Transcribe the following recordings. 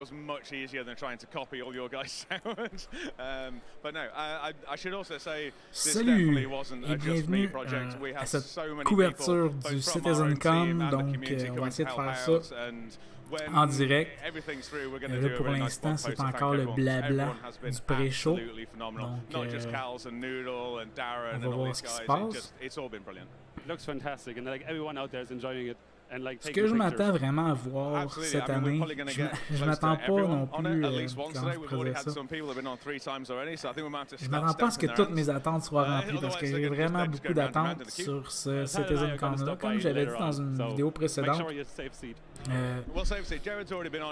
was much easier than trying to copy all your guys' sounds. But no, I should also say this definitely wasn't a just me project. We had so many couverture people, du both from our own team Citizencon, and the donc community, on va essayer de coming faire to help ça out, and when en direct. everything's through, we're going to Là, do a pour really nice l'instant, blog c'est post to thank encore le everyone. blabla Everyone has been du pré-show. absolutely phenomenal. Donc, Not just Cals and Noodle and Darren on and va all voir these ce qui se guys. passe. It's all been brilliant. It looks fantastic, and like everyone out there is enjoying it. And like Ce que je m'attends vraiment à voir cette année, je m'attends pas non plus, comment je pourrais dire ça, je m'attends pas à ce que toutes mes attentes soient remplies parce que j'ai vraiment beaucoup d'attentes sur ce Citizencon-là. Comme j'avais dit dans une vidéo précédente,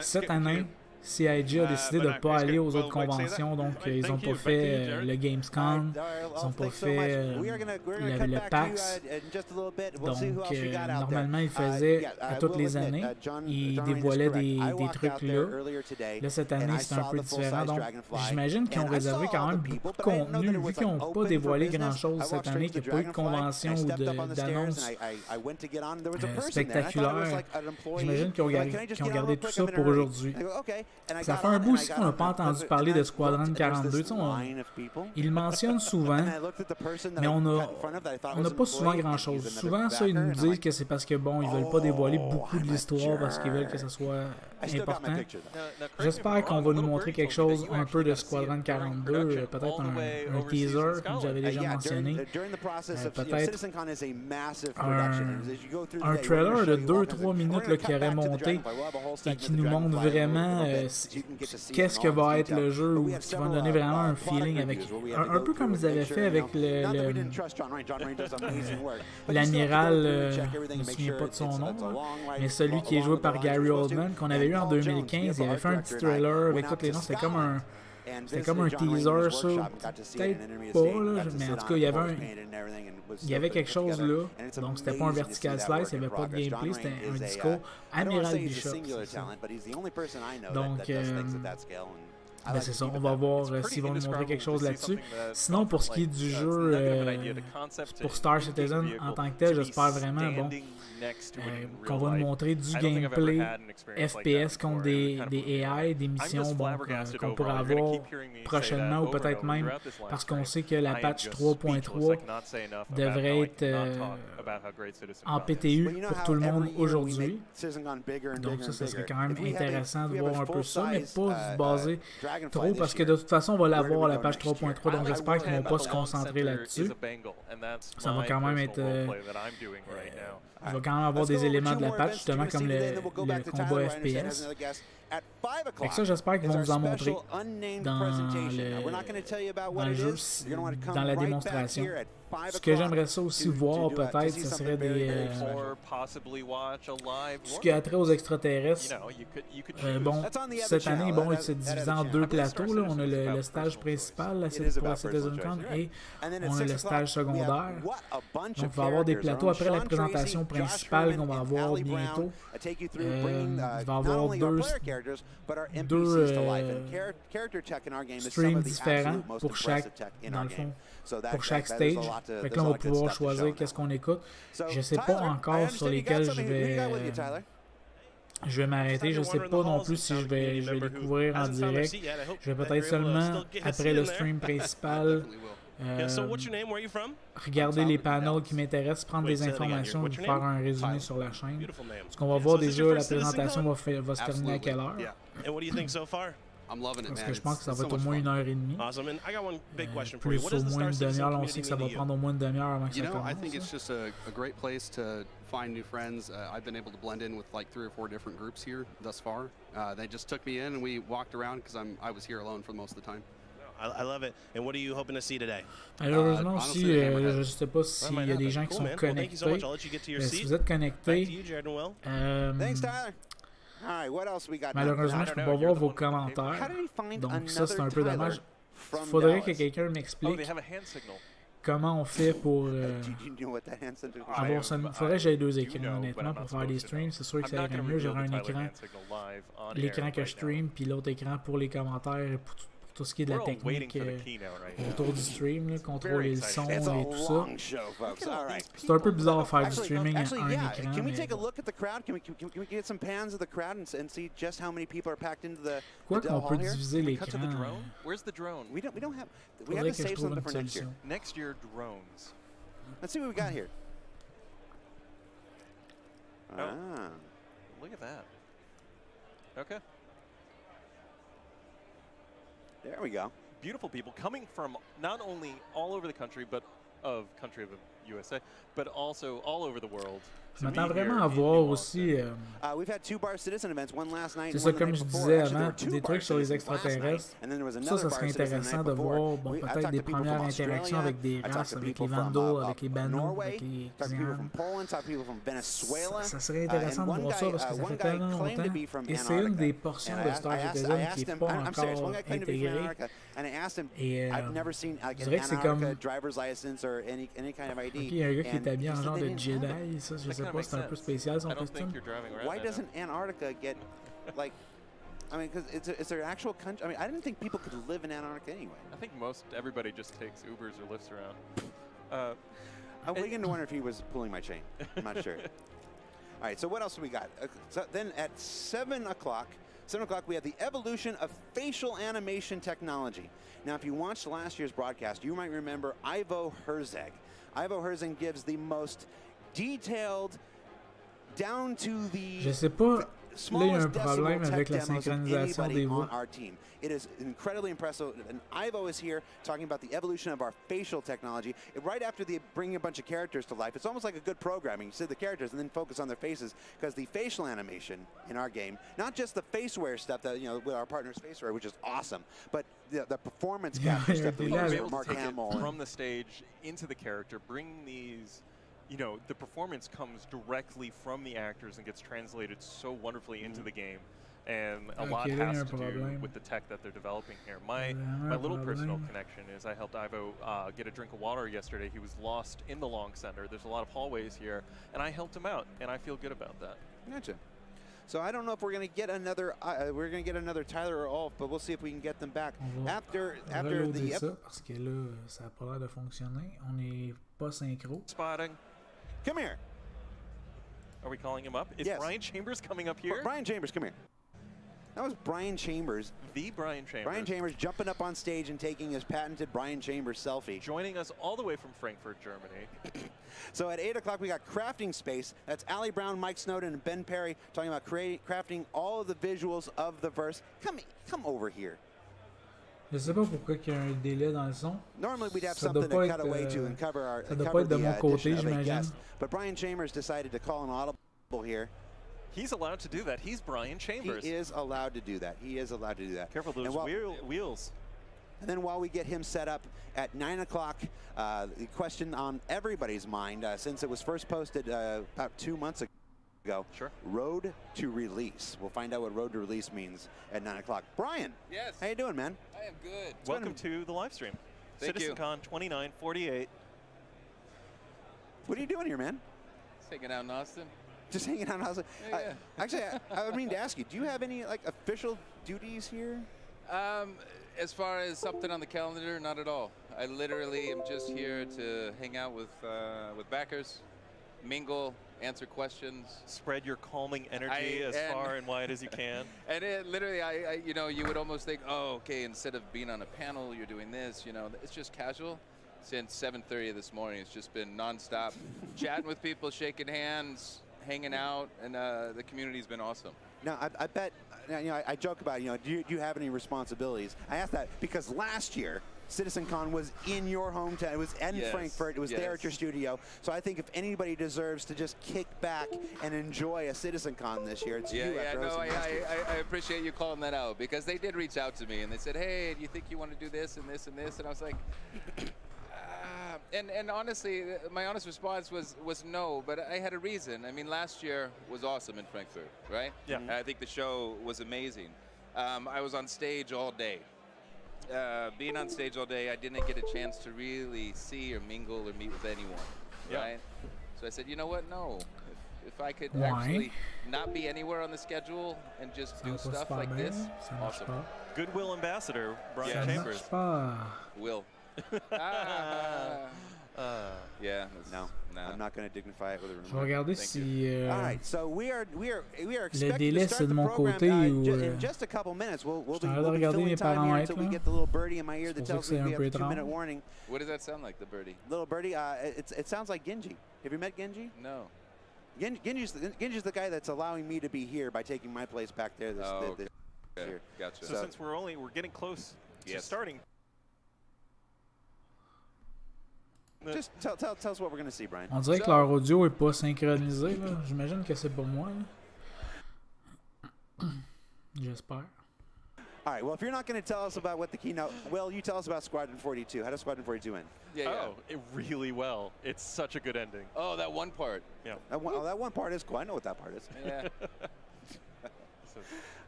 cette année, CIG a décidé de ne pas aller aux autres conventions, donc ils n'ont pas fait le Gamescom, ils n'ont pas fait le PAX, donc normalement ils faisaient à toutes les années, ils dévoilaient des trucs là. Là cette année c'est un peu différent, donc j'imagine qu'ils ont réservé quand même beaucoup de contenu, vu qu'ils n'ont pas dévoilé grand chose cette année, qu'il n'y a pas eu de convention ou d'annonce spectaculaire. J'imagine qu'ils ont gardé tout ça pour aujourd'hui. Ça fait un bout aussi qu'on n'a pas entendu parler de Squadron 42. Tu sais, ils le mentionnent souvent, mais on n'a pas souvent grand-chose. Souvent, ça, ils nous disent que c'est parce que, bon, ils veulent pas dévoiler beaucoup de l'histoire parce qu'ils veulent que ça soit important. J'espère qu'on va nous montrer quelque chose un peu de Squadron 42, peut-être un teaser, comme j'avais déjà mentionné, peut-être un trailer de 2-3 minutes là, qui aurait monté et qui nous montre vraiment qu'est-ce que va être le jeu, ou qui va nous donner vraiment un feeling avec un peu comme ils avaient fait avec l'amiral, je ne me souviens pas de son nom, mais celui qui est joué par Gary Oldman, qu'on avait eu en 2015. Il avait fait un petit trailer avec tous les noms, c'était comme un teaser, ça, peut-être pas, là, mais en tout cas, il y avait quelque chose là, donc c'était pas un vertical slice, il n'y avait pas de gameplay, c'était un discours Amiral Bishop. Donc, ben c'est ça, on va voir s'ils vont nous montrer quelque chose là-dessus. Sinon, pour ce qui est du jeu, pour Star Citizen en tant que tel, j'espère vraiment qu'on va nous montrer du gameplay FPS contre des AI, des missions qu'on pourrait avoir prochainement ou peut-être même parce qu'on sait que la patch 3.3 devrait être en PTU pour tout le monde aujourd'hui. Donc ça serait quand même intéressant de voir un peu ça, mais pas se baser trop parce que de toute façon on va l'avoir la page 3.3, donc j'espère qu'ils ne vont pas se concentrer là-dessus. Ça va quand même être il va quand même avoir des éléments de la patch justement comme le combat FPS. Fait que ça, j'espère qu'ils vont nous en montrer dans le jeu, dans la démonstration. Ce que j'aimerais ça aussi voir, peut-être, ce serait des... ce qui a trait aux extraterrestres. Bon, cette année, bon, c'est divisé en deux plateaux. Là. On a le stage principal là, pour la Citizencon et on a le stage secondaire. Donc, il va y avoir des plateaux après la présentation principale qu'on va avoir bientôt. Il va y avoir deux streams différents pour chaque, dans le fond, pour chaque stage. Fait que là, on va pouvoir choisir qu'est-ce qu'on écoute. Je sais pas encore sur lesquels je vais m'arrêter. Je sais pas non plus si je vais découvrir en direct. Je vais peut-être seulement, après le stream principal, regarder les panels qui m'intéressent, prendre des informations et vous faire un résumé sur la chaîne. Parce qu'on va voir déjà la présentation va se terminer à quelle heure. Parce que je pense que ça va être au moins 1h30. Plus au moins une demi-heure. On sait que ça va prendre au moins une demi-heure avant que ça commence. I think it's just a great place to find new friends. I've been able to blend in with like 3 or 4 different groups here thus far. They just took me in and we walked around because I was here alone for most of the time. I love it. And what are you hoping to see today? Malheureusement aussi, je ne sais pas s'il y a des gens qui sont connectés. Si vous êtes connectés, malheureusement, je ne peux pas voir vos commentaires. Donc ça, c'est un peu dommage. Il faudrait que quelqu'un m'explique comment on fait pour avoir ça. Il faudrait que j'aie 2 écrans, honnêtement, pour faire des streams. C'est sûr que ça irait mieux. J'aurais un écran, l'écran que je stream, puis l'autre écran pour les commentaires et pour tout ce qui est de la technique autour du stream, là, contrôler le son et tout ça. C'est un peu bizarre de faire du streaming à un écran. Can we take a look at the crowd? Can we get some pans of the crowd and see just how many people are packed into the Quoi qu'on peut diviser l'écran. Where's the drone? We don't have. We have to save something for next year. Next year, drones. Let's see what we got here. Oh. Look at that. Okay. There we go. Beautiful people coming from not only all over the country, but country of the USA, but also all over the world. Je m'attends vraiment à voir aussi. C'est ça, comme je disais avant, des trucs sur les extraterrestres. Ça serait intéressant de voir peut-être des premières interactions avec des races, avec les Vandals, avec les Banu, avec les Xi'an. Ça serait intéressant de voir ça parce que ça fait tellement longtemps. Et c'est une des portions de Star Citizen qui n'est pas encore intégrée. Et je dirais que c'est comme. Ok, il y a un gars qui est habillé en genre de Jedi, ça, je sais pas, c'est un peu spécial son costume. Why doesn't Antarctica get, like, I mean, because it's an actual country. I mean, I didn't think people could live in Antarctica anyway. I think everybody just takes Ubers or lifts around. I'm beginning to wonder if he was pulling my chain. I'm not sure. All right, so what else do we got? So then at 7 o'clock, we have the evolution of facial animation technology. Now, if you watched last year's broadcast, you might remember Ivo Herzeg. Ivo Herzeg gives the most detailed, down to the smallest decimal tech demos of anybody on our team. It is incredibly impressive, and Ivo is here talking about the evolution of our facial technology. Right after they bring a bunch of characters to life, it's almost like a good programming. You see the characters and then focus on their faces, because the facial animation in our game, not just the faceware stuff that, you know, with our partners faceware, which is awesome, but the performance capture stuff that we use for Mark Hamill. From the stage into the character, bring these. You know, the performance comes directly from the actors and gets translated so wonderfully into the game. And a lot has to do with the tech that they're developing here. My little personal connection is I helped Ivo get a drink of water yesterday. He was lost in the Long Center. There's a lot of hallways here, and I helped him out, and I feel good about that. Gotcha. So I don't know if we're going to get another Tyler or Ulf, but we'll see if we can get them back after the. Ça parce que là, ça a pas l'air de fonctionner. On n'est pas synchro. Spotting. Come here. Are we calling him up? Is Brian Chambers coming up here? Brian Chambers, come here. That was Brian Chambers. The Brian Chambers. Brian Chambers jumping up on stage and taking his patented Brian Chambers selfie. Joining us all the way from Frankfurt, Germany. So at 8 o'clock, we got Crafting Space. That's Ali Brown, Mike Snowden, and Ben Perry talking about crafting all of the visuals of the verse. Come over here. Je sais pas pourquoi il y a un délai dans le son. Normally we'd have something to cut away to and cover our addition of a guest. But Brian Chambers decided to call an audible here. He's allowed to do that. He's Brian Chambers. He is allowed to do that. He is allowed to do that. Careful those wheels. And then while we get him set up at 9 o'clock, the question on everybody's mind, since it was first posted about 2 months ago, Road to Release. We'll find out what Road to Release means at 9 o'clock. Brian. Yes. How you doing, man? I am good. Welcome to the live stream. Citizencon 2948. What are you doing here, man? Just hanging out in Austin. Just hanging out in Austin? Yeah. Actually, I would mean to ask you, do you have any like official duties here? As far as something on the calendar, not at all. I literally am just here to hang out with backers, mingle, answer questions. Spread your calming energy as far and wide as you can. And literally, you know, you would almost think, oh, okay, instead of being on a panel, you're doing this, you know, it's just casual. Since 7:30 this morning, it's just been nonstop chatting with people, shaking hands, hanging out, and the community's been awesome. Now, I bet, you know, I joke about, you know, do you have any responsibilities? I asked that because last year, Citizencon was in your hometown. It was in Frankfurt. It was there at your studio. So I think if anybody deserves to just kick back and enjoy a Citizencon this year, it's you. I appreciate you calling that out, because they did reach out to me and they said, hey, do you think you want to do this and this and this? And I was like, and honestly, my honest response was no, but I had a reason. I mean, last year was awesome in Frankfurt, right? Yeah. I think the show was amazing. I was on stage all day. Being on stage all day, I didn't get a chance to really see or mingle or meet with anyone, right? So I said, you know what? No. If I could actually not be anywhere on the schedule and just do stuff like this, awesome. Goodwill Ambassador, Brian Chambers. Will. Yeah. No, I'm not going to dignify it with a remark. Je vais regarder si All right, so we are le délai c'est de mon côté ou in just a couple minutes. We'll be regarder mes paramètres until we get the little birdie in my ear that tells me we have a 2-minute étrange. warning. What does that sound like, the birdie? Little birdie, it sounds like Genji. Have you met Genji? No. Genji's the guy that's allowing me to be here by taking my place back there this year. Gotcha. So since we're getting close to starting. Just tell us what we're going to see, Brian. On dirait que leur audio est pas synchronisé. J'imagine que c'est pour moi. J'espère. All right, well, if you're not going to tell us about what the keynote, Will, you tell us about Squadron 42. How does Squadron 42 end? Really well. It's such a good ending. Oh, that one part. Yeah. That one part is cool. I know what that part is. Yeah.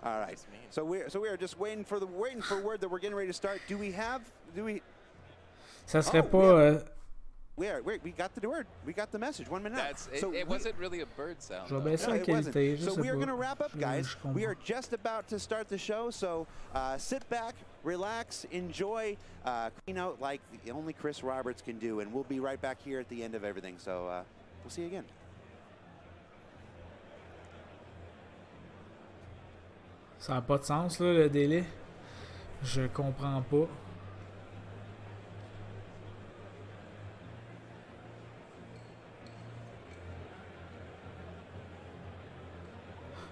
All right. So we are just waiting for word that we're getting ready to start. Do we? Ça serait pas. We got the word. We got the message. 1 minute out. It wasn't really a bird sound. Je vais baisser la qualité. So we are going to wrap up, guys. We are just about to start the show. So sit back, relax, enjoy keynote like only Chris Roberts can do, and we'll be right back here at the end of everything. So we'll see you again. Ça n'a pas de sens là, le délai. Je comprends pas.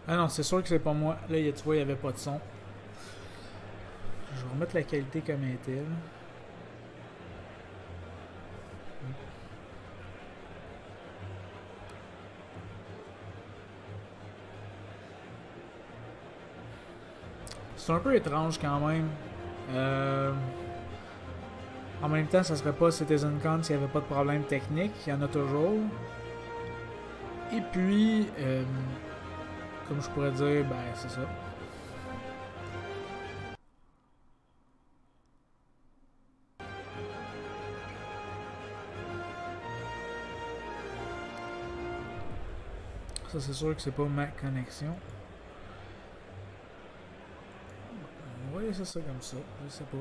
Ah non, c'est sûr que c'est pas moi. Là, tu vois, il n'y avait pas de son. Je vais remettre la qualité comme elle était. C'est un peu étrange quand même. En même temps, ça serait pas Citizencon s'il n'y avait pas de problème technique. Il y en a toujours. Et puis... comme je pourrais dire, ben c'est ça. Ça c'est sûr que c'est pas ma connexion. On va laisser ça comme ça, je sais pas.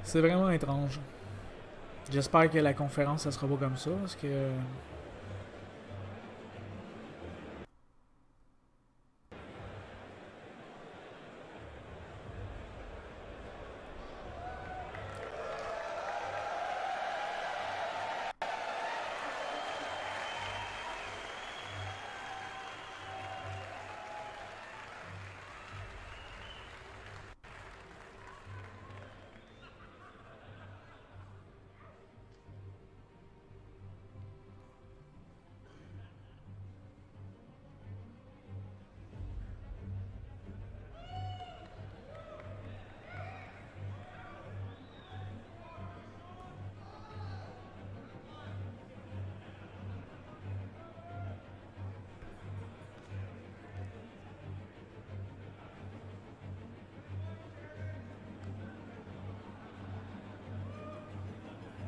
C'est vraiment étrange. J'espère que la conférence ça sera pas comme ça parce que...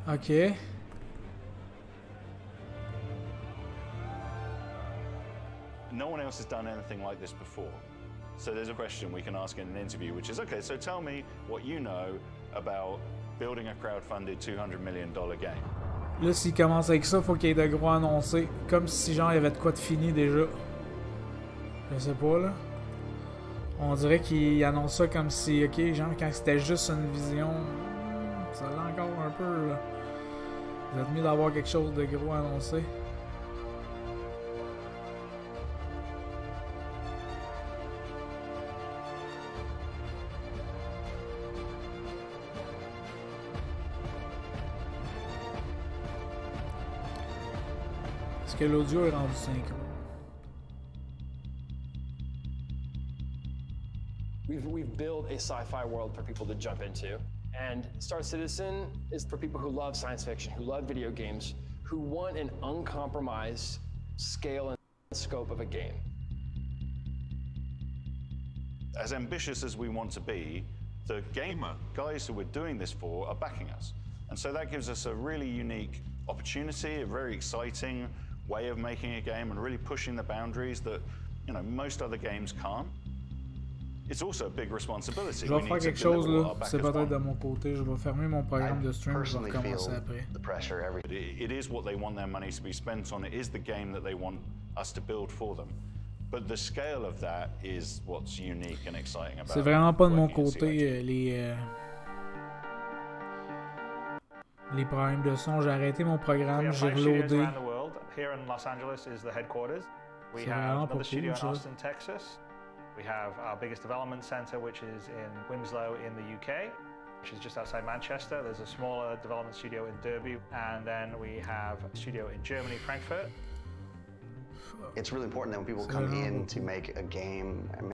OK. No one else has done anything like this before. So there's a question we can ask in an interview, which is, okay, so tell me what you know about building a crowdfunded $200 million game. Là, s'il commence avec ça, faut qu'il y ait de gros annoncés. Comme si genre il y avait de quoi de fini déjà. Je sais pas là. On dirait qu'il annonce ça comme si, ok, genre quand c'était juste une vision. Ça l'a encore un peu là. Vous êtes mieux d'avoir quelque chose de gros annoncé. Est-ce que l'audio est rendu synchro? We've built a sci-fi world for people to jump into. And Star Citizen is for people who love science fiction, who love video games, who want an uncompromised scale and scope of a game. As ambitious as we want to be, the gamer guys who we're doing this for are backing us. And so that gives us a really unique opportunity, a very exciting way of making a game and really pushing the boundaries that, you know, most other games can't. It's also a big responsibility. Je vais faire quelque chose là, c'est peut-être de mon côté, je vais fermer mon programme de stream, je vais recommencer après. It is what they want their money to be spent on. It is the game that they want us to build for them. But the scale of that is what's unique and exciting about it. C'est vraiment pas de mon côté les problèmes de son. J'ai arrêté mon programme, j'ai reloadé. Here in Los Angeles is the headquarters. We C'est have vraiment pas another studio cool, in ça. Austin, Texas. We have our biggest development center, which is in Winslow in the UK, which is just outside Manchester. There's a smaller development studio in Derby, and then we have a studio in Germany, Frankfurt. It's really important that when people come in to make a game